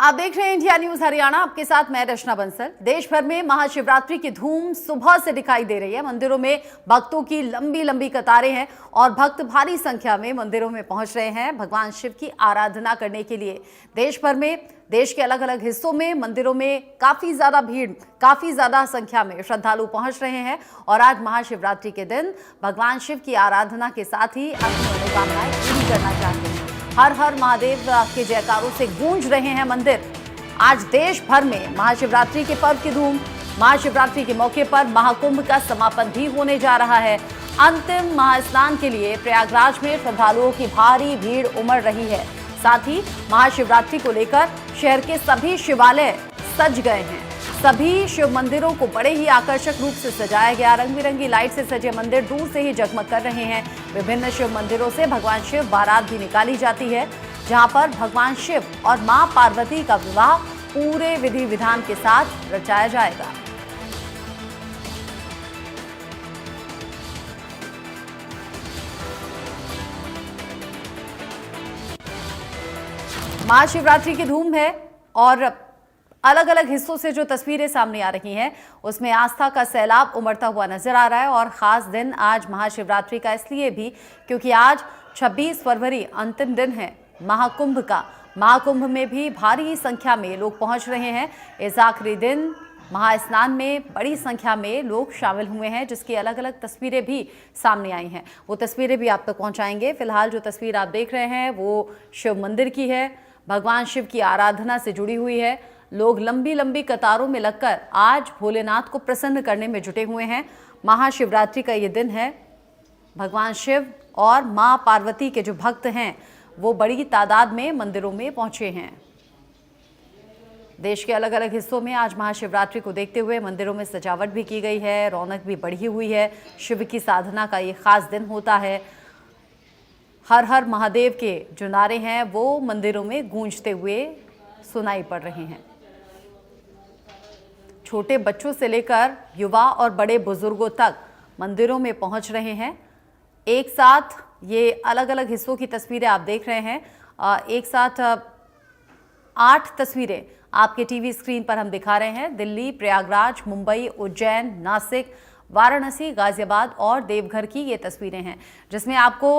आप देख रहे हैं इंडिया न्यूज हरियाणा। आपके साथ मैं रचना बंसल। देश भर में महाशिवरात्रि की धूम सुबह से दिखाई दे रही है। मंदिरों में भक्तों की लंबी लंबी कतारें हैं और भक्त भारी संख्या में मंदिरों में पहुंच रहे हैं भगवान शिव की आराधना करने के लिए। देश भर में, देश के अलग अलग हिस्सों में मंदिरों में काफी ज्यादा भीड़, काफी ज्यादा संख्या में श्रद्धालु पहुंच रहे हैं और आज महाशिवरात्रि के दिन भगवान शिव की आराधना के साथ ही अपनी मनोकामनाएं पूरी करना चाहते हैं। हर हर महादेव के जयकारों से गूंज रहे हैं मंदिर। आज देश भर में महाशिवरात्रि के पर्व की धूम। महाशिवरात्रि के मौके पर महाकुंभ का समापन भी होने जा रहा है। अंतिम महास्नान के लिए प्रयागराज में श्रद्धालुओं की भारी भीड़ उमड़ रही है। साथ ही महाशिवरात्रि को लेकर शहर के सभी शिवालय सज गए हैं। सभी शिव मंदिरों को बड़े ही आकर्षक रूप से सजाया गया। रंग बिरंगी लाइट से सजे मंदिर दूर से ही जगमग कर रहे हैं। विभिन्न शिव मंदिरों से भगवान शिव बारात भी निकाली जाती है, जहां पर भगवान शिव और मां पार्वती का विवाह पूरे विधि विधान के साथ रचाया जाएगा। महाशिवरात्रि की धूम है और अलग अलग हिस्सों से जो तस्वीरें सामने आ रही हैं उसमें आस्था का सैलाब उमड़ता हुआ नजर आ रहा है। और खास दिन आज महाशिवरात्रि का इसलिए भी क्योंकि आज 26 फरवरी अंतिम दिन है महाकुंभ का। महाकुंभ में भी भारी संख्या में लोग पहुंच रहे हैं। इस आखिरी दिन महास्नान में बड़ी संख्या में लोग शामिल हुए हैं, जिसकी अलग अलग तस्वीरें भी सामने आई हैं। वो तस्वीरें भी आप तक पहुंचाएंगे। फिलहाल जो तस्वीर आप देख रहे हैं वो शिव मंदिर की है। भगवान शिव की आराधना से जुड़ी हुई है। लोग लंबी लंबी कतारों में लगकर आज भोलेनाथ को प्रसन्न करने में जुटे हुए हैं। महाशिवरात्रि का ये दिन है। भगवान शिव और मां पार्वती के जो भक्त हैं वो बड़ी तादाद में मंदिरों में पहुंचे हैं। देश के अलग अलग हिस्सों में आज महाशिवरात्रि को देखते हुए मंदिरों में सजावट भी की गई है, रौनक भी बढ़ी हुई है। शिव की साधना का ये खास दिन होता है। हर हर महादेव के जो नारे हैं वो मंदिरों में गूंजते हुए सुनाई पड़ रहे हैं। छोटे बच्चों से लेकर युवा और बड़े बुजुर्गों तक मंदिरों में पहुंच रहे हैं। एक साथ ये अलग अलग हिस्सों की तस्वीरें आप देख रहे हैं। एक साथ 8 तस्वीरें आपके टीवी स्क्रीन पर हम दिखा रहे हैं। दिल्ली, प्रयागराज, मुंबई, उज्जैन, नासिक, वाराणसी, गाजियाबाद और देवघर की ये तस्वीरें हैं, जिसमें आपको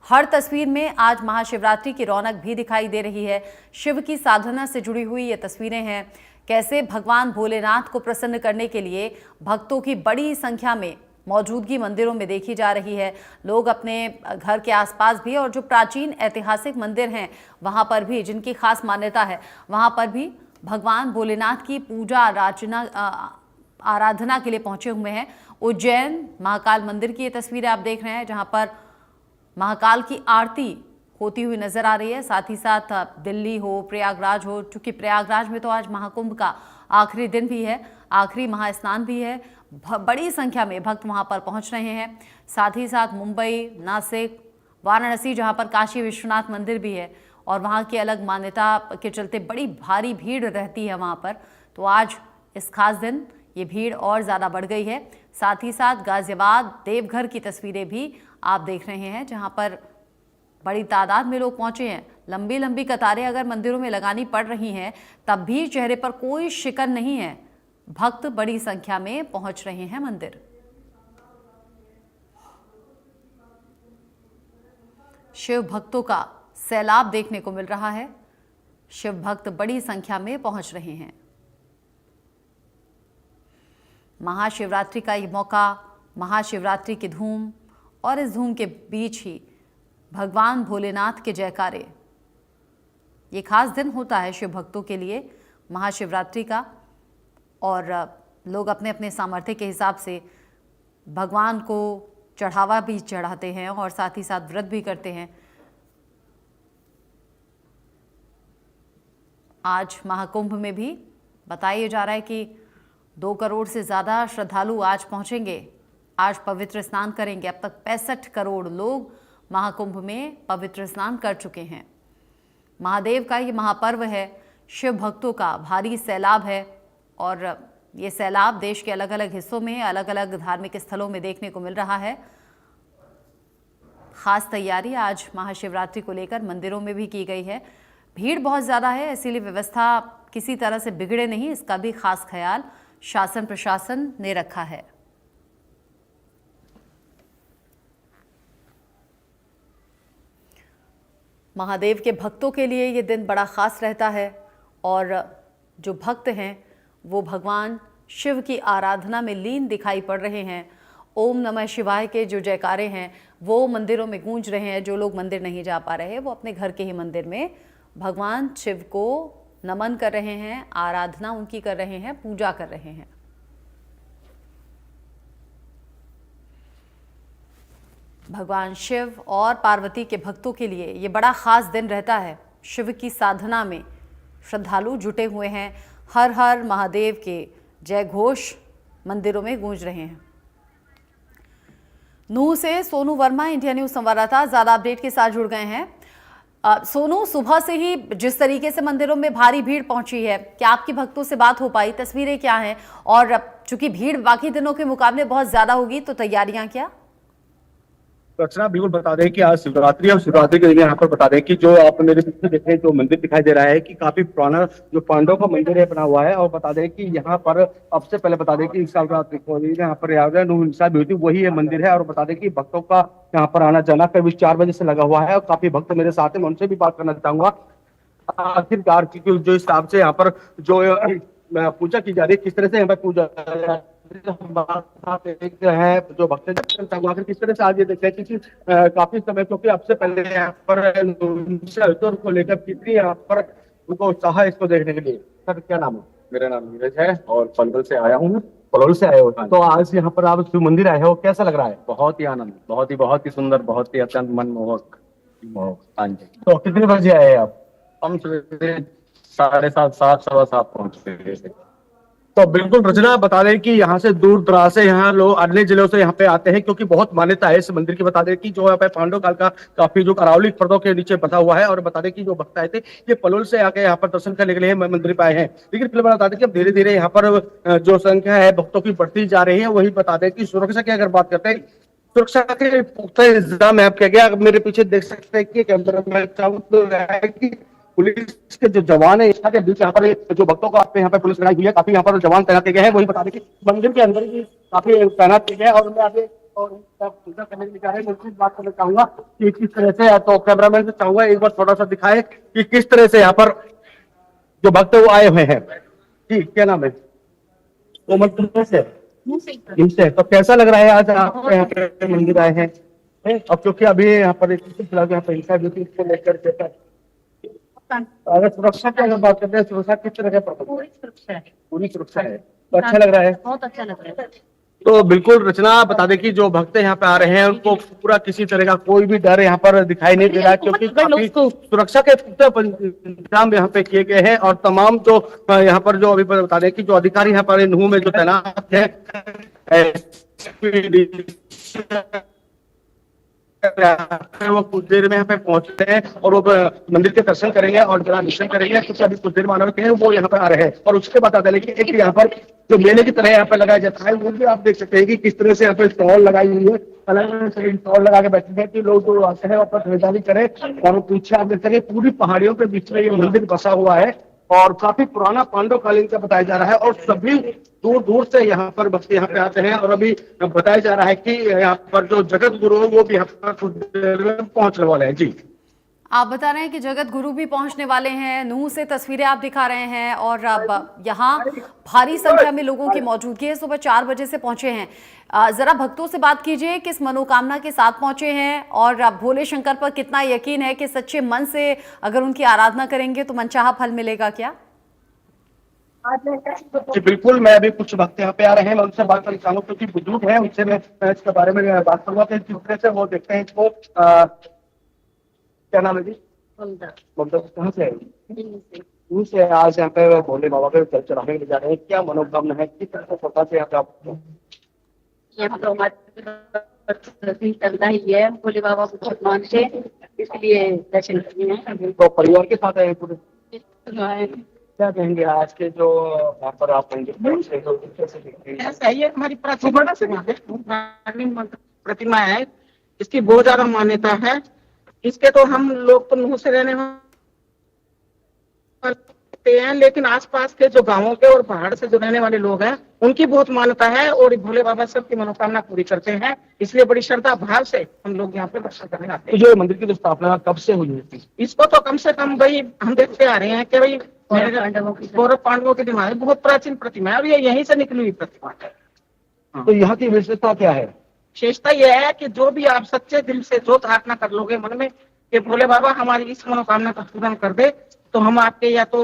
हर तस्वीर में आज महाशिवरात्रि की रौनक भी दिखाई दे रही है। शिव की साधना से जुड़ी हुई ये तस्वीरें हैं। कैसे भगवान भोलेनाथ को प्रसन्न करने के लिए भक्तों की बड़ी संख्या में मौजूदगी मंदिरों में देखी जा रही है। लोग अपने घर के आसपास भी और जो प्राचीन ऐतिहासिक मंदिर हैं वहां पर भी, जिनकी खास मान्यता है, वहां पर भी भगवान भोलेनाथ की पूजा आराधना के लिए पहुंचे हुए हैं। उज्जैन महाकाल मंदिर की ये तस्वीरें आप देख रहे हैं, जहां पर महाकाल की आरती होती हुई नजर आ रही है। साथ ही साथ दिल्ली हो, प्रयागराज हो, चूंकि प्रयागराज में तो आज महाकुंभ का आखिरी दिन भी है, आखिरी महास्नान भी है। बड़ी संख्या में भक्त वहां पर पहुंच रहे हैं। साथ ही साथ मुंबई, नासिक, वाराणसी, जहां पर काशी विश्वनाथ मंदिर भी है और वहां की अलग मान्यता के चलते बड़ी भारी भीड़ रहती है वहां पर। तो आज इस खास दिन ये भीड़ और ज़्यादा बढ़ गई है। साथ ही साथ गाजियाबाद, देवघर की तस्वीरें भी आप देख रहे हैं, जहां पर बड़ी तादाद में लोग पहुंचे हैं। लंबी लंबी कतारें अगर मंदिरों में लगानी पड़ रही हैं तब भी चेहरे पर कोई शिकन नहीं है। भक्त बड़ी संख्या में पहुंच रहे हैं मंदिर। शिव भक्तों का सैलाब देखने को मिल रहा है। शिव भक्त बड़ी संख्या में पहुंच रहे हैं। महाशिवरात्रि का ये मौका, महाशिवरात्रि की धूम और इस धूम के बीच ही भगवान भोलेनाथ के जयकारे। ये खास दिन होता है शिव भक्तों के लिए महाशिवरात्रि का, और लोग अपने अपने सामर्थ्य के हिसाब से भगवान को चढ़ावा भी चढ़ाते हैं और साथ ही साथ व्रत भी करते हैं। आज महाकुंभ में भी बताया जा रहा है कि 2 करोड़ से ज़्यादा श्रद्धालु आज पहुंचेंगे, आज पवित्र स्नान करेंगे। अब तक 65 करोड़ लोग महाकुंभ में पवित्र स्नान कर चुके हैं। महादेव का ये महापर्व है, शिव भक्तों का भारी सैलाब है और ये सैलाब देश के अलग अलग हिस्सों में, अलग अलग धार्मिक स्थलों में देखने को मिल रहा है। खास तैयारी आज महाशिवरात्रि को लेकर मंदिरों में भी की गई है। भीड़ बहुत ज़्यादा है, इसीलिए व्यवस्था किसी तरह से बिगड़े नहीं, इसका भी खास ख्याल शासन प्रशासन ने रखा है। महादेव के भक्तों के लिए ये दिन बड़ा खास रहता है और जो भक्त हैं वो भगवान शिव की आराधना में लीन दिखाई पड़ रहे हैं। ओम नमः शिवाय के जो जयकारे हैं वो मंदिरों में गूंज रहे हैं। जो लोग मंदिर नहीं जा पा रहे वो अपने घर के ही मंदिर में भगवान शिव को नमन कर रहे हैं, आराधना उनकी कर रहे हैं, पूजा कर रहे हैं। भगवान शिव और पार्वती के भक्तों के लिए ये बड़ा खास दिन रहता है। शिव की साधना में श्रद्धालु जुटे हुए हैं। हर हर महादेव के जय घोष मंदिरों में गूंज रहे हैं। नूह से सोनू वर्मा, इंडिया न्यूज संवाददाता, ज्यादा अपडेट के साथ जुड़ गए हैं। सोनू, सुबह से ही जिस तरीके से मंदिरों में भारी भीड़ पहुंची है, क्या आपकी भक्तों से बात हो पाई? तस्वीरें क्या हैं? और चूंकि भीड़ बाकी दिनों के मुकाबले बहुत ज्यादा होगी तो तैयारियां क्या? रचना, बिल्कुल बता दें कि आज शिवरात्रि और शिवरात्रि के दिन यहाँ पर बता दें कि जो आप मेरे पीछे देख रहे हैं जो मंदिर दिखाई दे रहा है कि काफी पुराना जो पांडवों का मंदिर है बना हुआ है। और बता दें कि यहाँ पर अब से पहले बता दें कि शिवरात्रि को यहाँ पर हुई वही है मंदिर है। और बता दें कि भक्तों का यहाँ पर आना जाना करीब 4 बजे से लगा हुआ है और काफी भक्त मेरे साथ है, मैं उनसे भी बात करना चाहूंगा। आखिरकार जो हिसाब से यहाँ पर जो पूजा की जा रही है, किस तरह से यहाँ पर पूजा है जो भक्त आखिर किस तरह से आज ये देखते हैं क्योंकि काफी समय, क्योंकि अब से पहले यहाँ पर को लेकर कितनी यहाँ पर उनको उत्साह है इसको देखने के लिए। सर, क्या नाम है? मेरा नाम नीरज है और पलवल से आया हूँ। पलवल से आए हो, तो आज यहाँ पर आप शिव मंदिर आए हो, कैसा लग रहा है? बहुत ही आनंद, बहुत ही सुंदर, बहुत ही अत्यंत मनमोहक। हाँ जी। तो कितने बजे आए आप? हम सवेरे 7:30, 7:15 पहुंचे थे। तो बिल्कुल रचना, बता दें कि यहाँ से दूर दराज से यहाँ लोग अन्य जिलों से यहाँ पे आते हैं क्योंकि बहुत मान्यता है इस मंदिर की। बता दें कि जो यहाँ पे पांडव काल का काफी जो अरावली पर्दों के नीचे बसा हुआ है। और बता दें कि जो भक्त आए थे ये पलोल से आके यहाँ पर दर्शन करने के लिए मंदिर पे आए हैं। लेकिन फिर बता दें कि अब धीरे धीरे यहाँ पर जो संख्या है भक्तों की बढ़ती जा रही है। वही बता दें कि सुरक्षा की अगर बात करते हैं, सुरक्षा के पुख्ता इंतजाम है। आप क्या गया मेरे पीछे देख सकते हैं कि कैमरा में कि पुलिस के जो जवान है के बीच यहाँ पर जो भक्तों को यहाँ पे पुलिस लगाई हुई है, काफी यहाँ पर जवान तैनात किए गए हैं। वही बता दें कि मंदिर के अंदर भी काफी तैनात किए गए हैं। और मैं आगे और पूजा करने के लिए जा रहे हैं, बात करना चाहूंगा कि किस तरह से, तो कैमरामैन से चाहूंगा एक बार थोड़ा सा दिखाए कि किस तरह से यहाँ पर जो भक्त वो आए हुए हैं। जी, क्या नाम है? कोमल से। तो कैसा लग रहा है आज आप यहाँ पे मंदिर आए हैं? अब क्योंकि अभी यहाँ पर लेकर अगर सुरक्षा की अगर बात करते हैं, सुरक्षा किस तरह का? पूरी सुरक्षा है। तो अच्छा लग रहा है, बहुत अच्छा लग रहा है। तो बिल्कुल रचना, बता दें कि जो भक्त यहाँ पे आ रहे हैं उनको पूरा किसी तरह का कोई भी डर यहाँ पर दिखाई नहीं दे रहा है क्योंकि काफी सुरक्षा के पुख्ता इंतजाम यहाँ पे किए गए हैं। और तमाम जो यहाँ पर जो अभी बता दें कि जो अधिकारी यहाँ पर नूह में जो तैनात है, वो कुछ देर में यहाँ पे पहुंचते हैं और वो मंदिर के दर्शन करेंगे और जलाभिषेक करेंगे। क्योंकि अभी कुछ देर मानव के हैं वो यहाँ पे आ रहे हैं। और उसके बाद आता है कि एक यहाँ पर जो मेले की तरह यहाँ पे लगाया जाता है, वो भी आप देख सकते हैं कि किस तरह से यहाँ पे स्टॉल लगाई हुई है। अलग अलग स्टॉल लगा के बैठे हैं कि लोग जो आते हैं अपना खरीदारी करें। और पीछे आप देख सकते हैं पूरी पहाड़ियों के बीच में ये मंदिर बसा हुआ है और काफी पुराना पांडव कालीन का बताया जा रहा है। और सभी दूर दूर से यहाँ पर भक्त यहाँ पे आते हैं। और अभी बताया जा रहा है कि यहाँ पर जो जगत गुरु है वो भी यहाँ पर कुछ देर में पहुंचने वाले हैं। जी, आप बता रहे हैं कि जगत गुरु भी पहुंचने वाले हैं। नूह से तस्वीरें आप दिखा रहे हैं और अब यहाँ भारी संख्या में लोगों की मौजूदगी है। सुबह 4 बजे से पहुंचे हैं। जरा भक्तों से बात कीजिए, किस मनोकामना के साथ पहुंचे हैं और भोले शंकर पर कितना यकीन है कि सच्चे मन से अगर उनकी आराधना करेंगे तो मनचाहा फल मिलेगा क्या? जी बिल्कुल, मैं अभी कुछ भक्त यहाँ पे आ रहे हैं, मैं उनसे बात करना चाहूंगा क्योंकि बुजुर्ग है, उनसे मैं इसके बारे में बात करूंगा कि किस तरह से वो देखते हैं इसको। क्या नाम है जी? ममता। कहाँ से आएगी? से आज यहाँ पे भोले बाबा के जल चढ़ाने के लिए जा रहे हैं। क्या मनोकामना है, किस तरह से पता से यहाँ पे आपको? यहाँ तो हमारे चलता ही है, भोले बाबा को बहुत मानते हैं, इसलिए दर्शन करने हैं। तो परिवार के साथ आए पूरे? क्या कहेंगे आज के जो यहाँ पर आप ऐसा ही है, हमारी प्रतिमा है, इसकी बहुत ज्यादा मान्यता है। इसके तो हम लोग तो मुंह से रहने करते हैं, लेकिन आसपास के जो गांवों के और पहाड़ से जो रहने वाले लोग हैं उनकी बहुत मान्यता है और भोले बाबा सबकी मनोकामना पूरी करते हैं। इसलिए बड़ी श्रद्धा भाव से हम लोग यहाँ पे दर्शन करने आते तो हैं। जो मंदिर की जो स्थापना कब से हुई थी? इसको तो कम से कम भाई हम देखते आ रहे हैं कि भाई कौरव पांडवों की दिमाग बहुत प्राचीन प्रतिमा है और ये यहीं से निकली हुई प्रतिमा है। तो यहाँ की विशेषता क्या है? विशेषता यह है कि जो भी आप सच्चे दिल से जो प्रार्थना कर लोगे मन में कि भोले बाबा हमारी इस मनोकामना को पूर्ण कर दे, तो हम आपके, या तो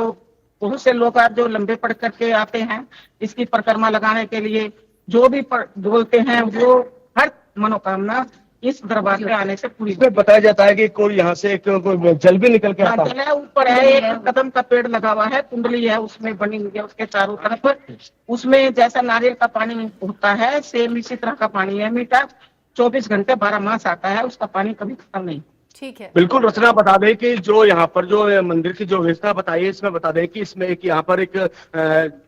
बहुत से लोग आप जो लंबे पढ़ करके आते हैं इसकी परिक्रमा लगाने के लिए, जो भी बोलते हैं वो हर मनोकामना इस दरबार में आने से पूरी इसमें बताया जाता है कि कोई यहाँ से एक कोई जल भी निकल के आता है। जल है, ऊपर है एक कदम का पेड़ लगा हुआ है, कुंडली है उसमें बनी हुई है, उसके चारों तरफ उसमें जैसा नारियल का पानी होता है सेम इसी तरह का पानी है, मीठा, 24 घंटे 12 मास आता है, उसका पानी कभी खत्म नहीं। ठीक है। बिल्कुल रचना, बता दें कि जो यहाँ पर जो मंदिर की जो व्यवस्था बताई है, इसमें बता दें कि इसमें एक यहाँ पर एक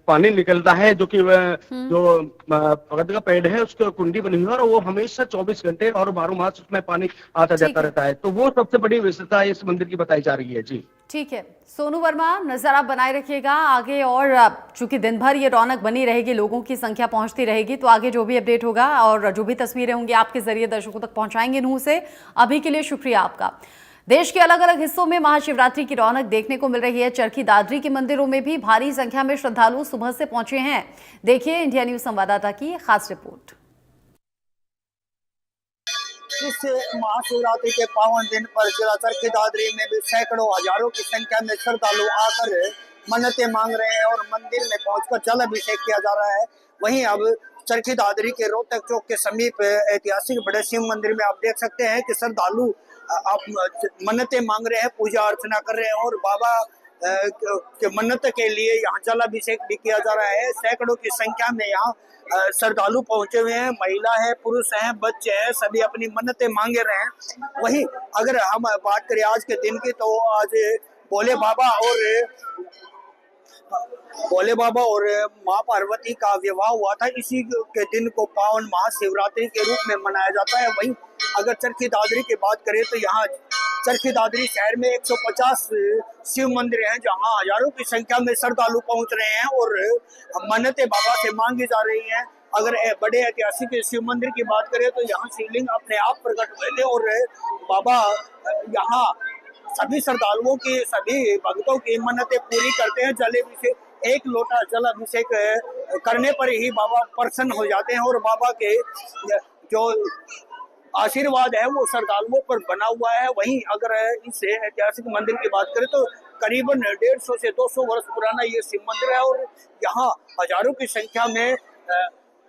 पानी निकलता है जो कि जो भगत का पेड़ है उसकी कुंडी बनी हुई है और वो हमेशा 24 घंटे और 12 मास उसमें पानी आता जाता रहता है। तो वो सबसे बड़ी विशेषता इस मंदिर की बताई जा रही है। जी ठीक है सोनू वर्मा, नजर आप बनाए रखिएगा आगे, और चूंकि दिन भर ये रौनक बनी रहेगी, लोगों की संख्या पहुंचती रहेगी, तो आगे जो भी अपडेट होगा और जो भी तस्वीरें होंगी आपके जरिए दर्शकों तक पहुंचाएंगे नूह से। अभी के लिए शुक्रिया आपका। देश के अलग अलग हिस्सों में महाशिवरात्रि की रौनक देखने को मिल रही है। चरखी दादरी के मंदिरों में भी भारी संख्या में श्रद्धालु सुबह से पहुंचे हैं। देखिए इंडिया न्यूज संवाददाता की खास रिपोर्ट। इस महाशिवरात्रि के पावन दिन पर जिला चरखी दादरी में भी सैकड़ों हजारों की संख्या में श्रद्धालु आकर मन्नतें मांग रहे हैं और मंदिर में पहुंचकर जल अभिषेक किया जा रहा है। वहीं अब चरखी दादरी के रोहतक चौक के समीप ऐतिहासिक बड़े शिव मंदिर में आप देख सकते हैं कि श्रद्धालु आप मन्नतें मांग रहे हैं, पूजा अर्चना कर रहे हैं और बाबा के मन्नत के लिए यहाँ जल अभिषेक भी किया जा रहा है। सैकड़ों की संख्या में यहाँ श्रद्धालु पहुंचे हुए हैं, महिला है, पुरुष हैं, बच्चे हैं, सभी अपनी मन्नतें मांगे रहे हैं। वहीं अगर हम बात करें आज के दिन की, तो आज भोले बाबा और माँ पार्वती का विवाह हुआ था। इसी के दिन को पावन महाशिवरात्रि के रूप में मनाया जाता है। वहीं अगर चरखी दादरी की बात करें तो यहाँ चरखी दादरी शहर में 150 शिव मंदिर हैं जहाँ हजारों की संख्या में श्रद्धालु पहुंच रहे हैं और मन्नतें बाबा से मांगी जा रही हैं। अगर बड़े ऐतिहासिक शिव मंदिर की बात करें तो यहाँ शिवलिंग अपने आप प्रकट हुए थे और बाबा यहाँ सभी श्रद्धालुओं की, सभी भक्तों की मन्नतें पूरी करते हैं। जल अभिषेक, एक लोटा जल अभिषेक करने पर ही बाबा प्रसन्न हो जाते हैं और बाबा के जो आशीर्वाद है वो श्रद्धालुओं पर बना हुआ है। वहीं अगर इस ऐतिहासिक मंदिर की बात करें तो करीबन 150 से 200 वर्ष पुराना ये शिव मंदिर है और यहाँ हजारों की संख्या में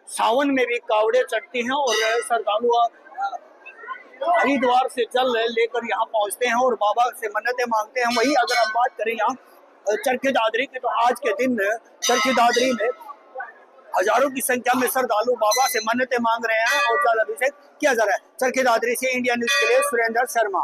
सावन में भी कावड़े चढ़ती हैं और श्रद्धालु हरिद्वार से जल लेकर यहाँ पहुँचते हैं और बाबा से मन्नतें मांगते हैं। वहीं अगर हम बात करें यहाँ चरखी दादरी की, तो आज के दिन चरखी दादरी में हजारों की संख्या में श्रद्धालु बाबा से मन्नतें मांग रहे हैं और जल अभिषेक किया जा रहा है। चरखी दादरी से इंडिया न्यूज के लिए सुरेंद्र शर्मा।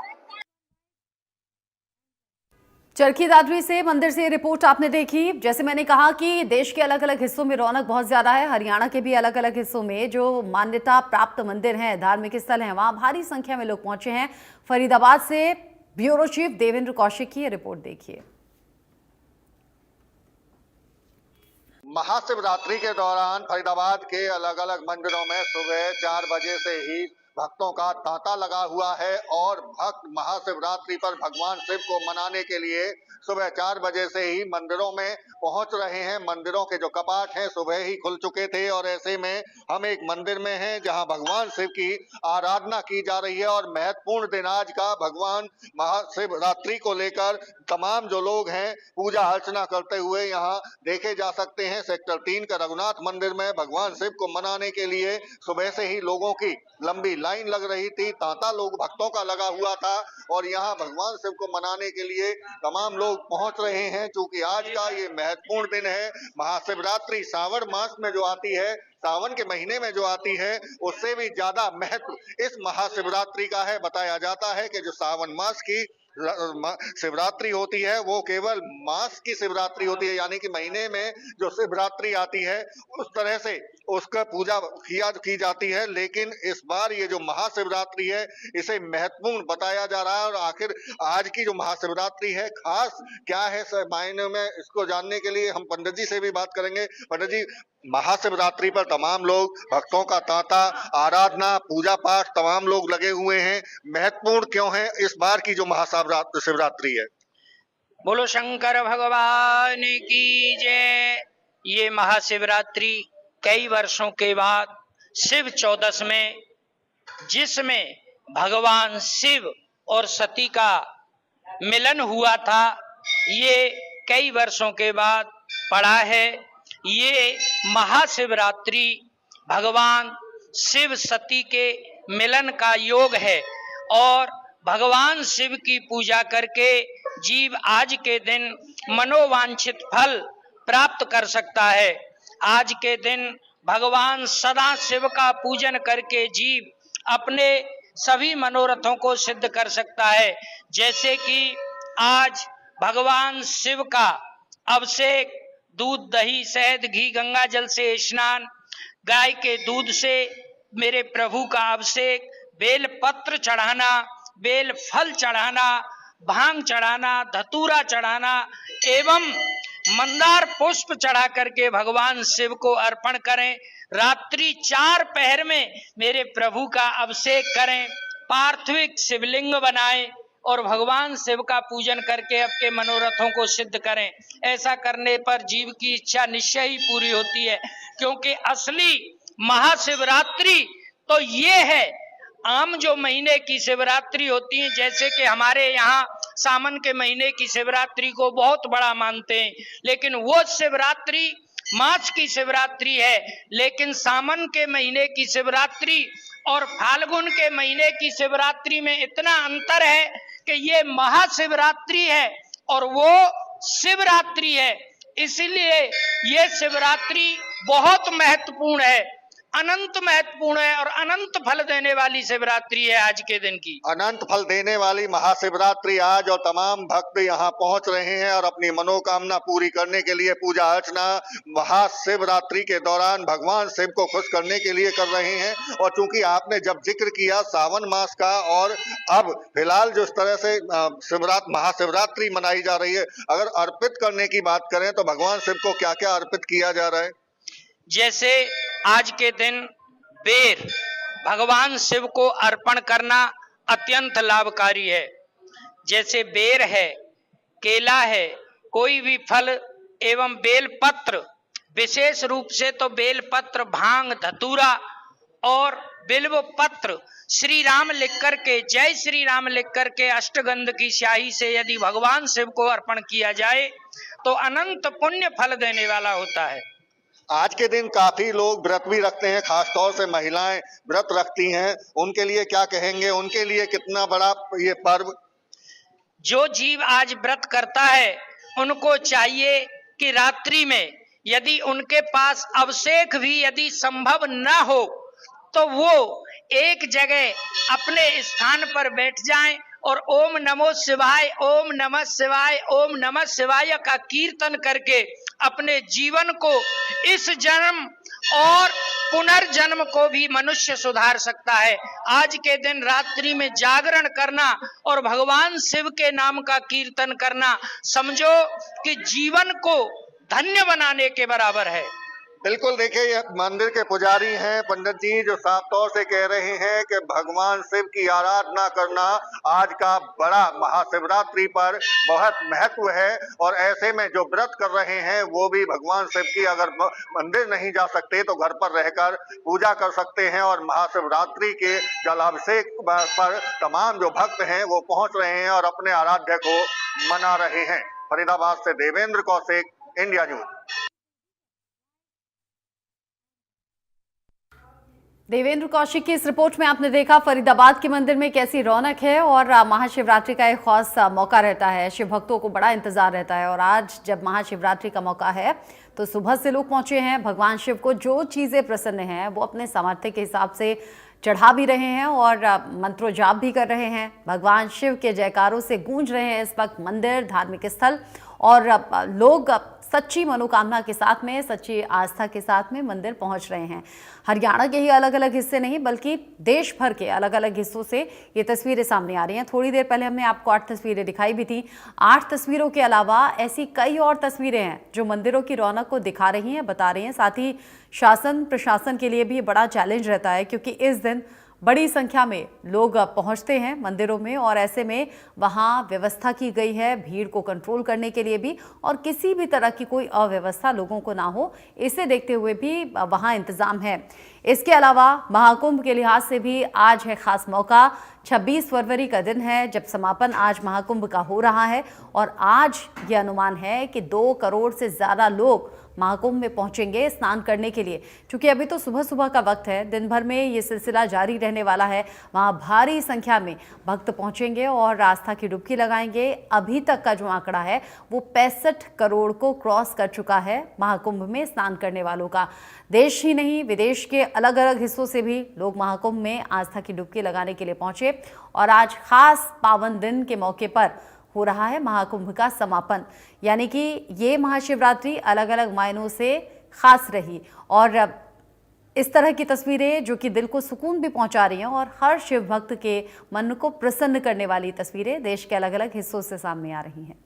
चरखी दादरी से मंदिर से रिपोर्ट आपने देखी। जैसे मैंने कहा कि देश के अलग अलग हिस्सों में रौनक बहुत ज्यादा है। हरियाणा के भी अलग अलग हिस्सों में जो मान्यता प्राप्त मंदिर हैं, धार्मिक स्थल हैं, वहां भारी संख्या में लोग पहुंचे हैं। फरीदाबाद से ब्यूरो चीफ देवेंद्र कौशिक की रिपोर्ट देखिए। महाशिवरात्रि के दौरान फरीदाबाद के अलग अलग मंदिरों में सुबह 4 बजे से ही भक्तों का तांता लगा हुआ है और भक्त महाशिवरात्रि पर भगवान शिव को मनाने के लिए सुबह 4 बजे से ही मंदिरों में पहुंच रहे हैं। मंदिरों के जो कपाट हैं सुबह ही खुल चुके थे और ऐसे में हम एक मंदिर में हैं जहां भगवान शिव की आराधना की जा रही है और महत्वपूर्ण दिन आज का भगवान महाशिवरात्रि को लेकर तमाम जो लोग हैं पूजा अर्चना करते हुए यहाँ देखे जा सकते हैं। सेक्टर 3 का रघुनाथ मंदिर में भगवान शिव को मनाने के लिए सुबह से ही लोगों की लंबी लाइन लग रही थी, तांता लोग भक्तों का लगा हुआ था और यहाँ भगवान शिव को मनाने के लिए तमाम लोग पहुंच रहे हैं। क्योंकि आज का ये महत्वपूर्ण दिन है, महाशिवरात्रि सावन मास में जो आती है, सावन के महीने में जो आती है, उससे भी ज्यादा महत्व इस महाशिवरात्रि का है। बताया जाता है कि जो सावन मास की शिवरात्रि होती है वो केवल मास की शिवरात्रि होती है, यानी कि महीने में जो शिवरात्रि आती है उस तरह से उसका पूजा की जाती है। लेकिन इस बार ये जो महाशिवरात्रि है इसे महत्वपूर्ण बताया जा रहा है। और आखिर आज की जो महाशिवरात्रि है खास क्या है मायने में, इसको जानने के लिए हम पंडित जी से भी बात करेंगे। पंडित जी, महाशिवरात्रि पर तमाम लोग, भक्तों का तांता, आराधना, पूजा पाठ तमाम लोग लगे हुए हैं, महत्वपूर्ण क्यों है इस बार की जो महाशिवरात्रि है? बोलो शंकर भगवान की जय। ये महाशिवरात्रि कई वर्षों के बाद शिव चौदस में, जिसमें भगवान शिव और सती का मिलन हुआ था, ये कई वर्षों के बाद पड़ा है। ये महाशिवरात्रि भगवान शिव सती के मिलन का योग है और भगवान शिव की पूजा करके जीव आज के दिन मनोवांछित फल प्राप्त कर सकता है। आज के दिन भगवान सदा शिव का पूजन करके जीव अपने सभी मनोरथों को सिद्ध कर सकता है। जैसे कि आज भगवान शिव का अभिषेक, दूध दही शहद घी गंगा जल से स्नान, गाय के दूध से मेरे प्रभु का अभिषेक, बेल पत्र चढ़ाना, बेल फल चढ़ाना, भांग चढ़ाना, धतूरा चढ़ाना एवं मंदार पुष्प चढ़ा करके भगवान शिव को अर्पण करें। रात्रि 4 पहर में मेरे प्रभु का अभिषेक करें, पार्थिविक शिवलिंग बनाएं और भगवान शिव का पूजन करके आपके मनोरथों को सिद्ध करें। ऐसा करने पर जीव की इच्छा निश्चय ही पूरी होती है, क्योंकि असली महाशिवरात्रि तो ये है। आम जो महीने की शिवरात्रि होती है, जैसे कि हमारे यहाँ सावन के महीने की शिवरात्रि को बहुत बड़ा मानते हैं, लेकिन वो शिवरात्रि मार्च की शिवरात्रि है। लेकिन सावन के महीने की शिवरात्रि और फाल्गुन के महीने की शिवरात्रि में इतना अंतर है कि ये महाशिवरात्रि है और वो शिवरात्रि है। इसलिए ये शिवरात्रि बहुत महत्वपूर्ण है, अनंत महत्वपूर्ण है और अनंत फल देने वाली शिवरात्रि है आज के दिन की। अनंत फल देने वाली महाशिवरात्रि आज, और तमाम भक्त यहाँ पहुंच रहे हैं और अपनी मनोकामना पूरी करने के लिए पूजा अर्चना महाशिवरात्रि के दौरान भगवान शिव को खुश करने के लिए कर रहे हैं। और चूंकि आपने जब जिक्र किया सावन मास का, और अब फिलहाल जो इस तरह से महाशिवरात्रि मनाई जा रही है, अगर अर्पित करने की बात करें तो भगवान शिव को क्या क्या अर्पित किया जा रहा है? जैसे आज के दिन बेर भगवान शिव को अर्पण करना अत्यंत लाभकारी है। जैसे बेर है, केला है, कोई भी फल एवं बेल पत्र, विशेष रूप से तो बेल पत्र, भांग, धतूरा और बिल्व पत्र श्री राम लिख करके, जय श्री राम लिख करके अष्टगंध की स्याही से यदि भगवान शिव को अर्पण किया जाए तो अनंत पुण्य फल देने वाला होता है। आज के दिन काफी लोग व्रत भी रखते हैं, खासतौर से महिलाएं व्रत रखती हैं, उनके लिए क्या कहेंगे? उनके लिए कितना बड़ा ये पर्व? जो जीव आज व्रत करता है उनको चाहिए कि रात्रि में यदि उनके पास अभिषेक भी यदि संभव न हो तो वो एक जगह अपने स्थान पर बैठ जाएं और ओम नमो शिवाय, ओम नमः शिवाय, ओम नमः शिवाय का कीर्तन करके अपने जीवन को, इस जन्म और पुनर्जन्म को भी मनुष्य सुधार सकता है। आज के दिन रात्रि में जागरण करना और भगवान शिव के नाम का कीर्तन करना समझो कि जीवन को धन्य बनाने के बराबर है। बिल्कुल, देखिए ये मंदिर के पुजारी हैं पंडित जी, जो साफ तौर से कह रहे हैं कि भगवान शिव की आराधना करना आज का बड़ा महाशिवरात्रि पर बहुत महत्व है। और ऐसे में जो व्रत कर रहे हैं वो भी भगवान शिव की, अगर मंदिर नहीं जा सकते तो घर पर रहकर पूजा कर सकते हैं। और महाशिवरात्रि के जलाभिषेक पर तमाम जो भक्त हैं वो पहुंच रहे हैं और अपने आराध्य को मना रहे हैं। फरीदाबाद से देवेंद्र कौशिक, इंडिया न्यूज। देवेंद्र कौशिक की इस रिपोर्ट में आपने देखा फरीदाबाद के मंदिर में कैसी रौनक है और महाशिवरात्रि का एक खास मौका रहता है, शिव भक्तों को बड़ा इंतजार रहता है। और आज जब महाशिवरात्रि का मौका है तो सुबह से लोग पहुंचे हैं भगवान शिव को जो चीज़ें प्रसन्न हैं वो अपने सामर्थ्य के हिसाब से चढ़ा भी रहे हैं और मंत्रोजाप भी कर रहे हैं। भगवान शिव के जयकारों से गूंज रहे हैं इस वक्त मंदिर, धार्मिक स्थल, और लोग सच्ची मनोकामना के साथ में, सच्ची आस्था के साथ में मंदिर पहुंच रहे हैं। हरियाणा के ही अलग अलग हिस्से नहीं बल्कि देश भर के अलग अलग हिस्सों से ये तस्वीरें सामने आ रही हैं। थोड़ी देर पहले हमने आपको 8 तस्वीरें दिखाई भी थी। 8 तस्वीरों के अलावा ऐसी कई और तस्वीरें हैं जो मंदिरों की रौनक को दिखा रही हैं, बता रही हैं। साथ ही शासन प्रशासन के लिए भी बड़ा चैलेंज रहता है क्योंकि इस दिन बड़ी संख्या में लोग पहुंचते हैं मंदिरों में और ऐसे में वहां व्यवस्था की गई है भीड़ को कंट्रोल करने के लिए भी, और किसी भी तरह की कोई अव्यवस्था लोगों को ना हो इसे देखते हुए भी वहां इंतजाम है। इसके अलावा महाकुंभ के लिहाज से भी आज है खास मौका। 26 फरवरी का दिन है जब समापन आज महाकुंभ का हो रहा है और आज ये अनुमान है कि 2 करोड़ से ज़्यादा लोग महाकुंभ में पहुंचेंगे स्नान करने के लिए। क्योंकि अभी तो सुबह सुबह का वक्त है, दिन भर में ये सिलसिला जारी रहने वाला है। वहाँ भारी संख्या में भक्त पहुंचेंगे और आस्था की डुबकी लगाएंगे। अभी तक का जो आंकड़ा है वो 65 करोड़ को क्रॉस कर चुका है महाकुंभ में स्नान करने वालों का। देश ही नहीं विदेश के अलग अलग हिस्सों से भी लोग महाकुंभ में आस्था की डुबकी लगाने के लिए पहुंचे और आज खास पावन दिन के मौके पर हो रहा है महाकुंभ का समापन। यानी कि ये महाशिवरात्रि अलग अलग मायनों से खास रही और इस तरह की तस्वीरें जो कि दिल को सुकून भी पहुंचा रही हैं और हर शिव भक्त के मन को प्रसन्न करने वाली तस्वीरें देश के अलग अलग हिस्सों से सामने आ रही हैं।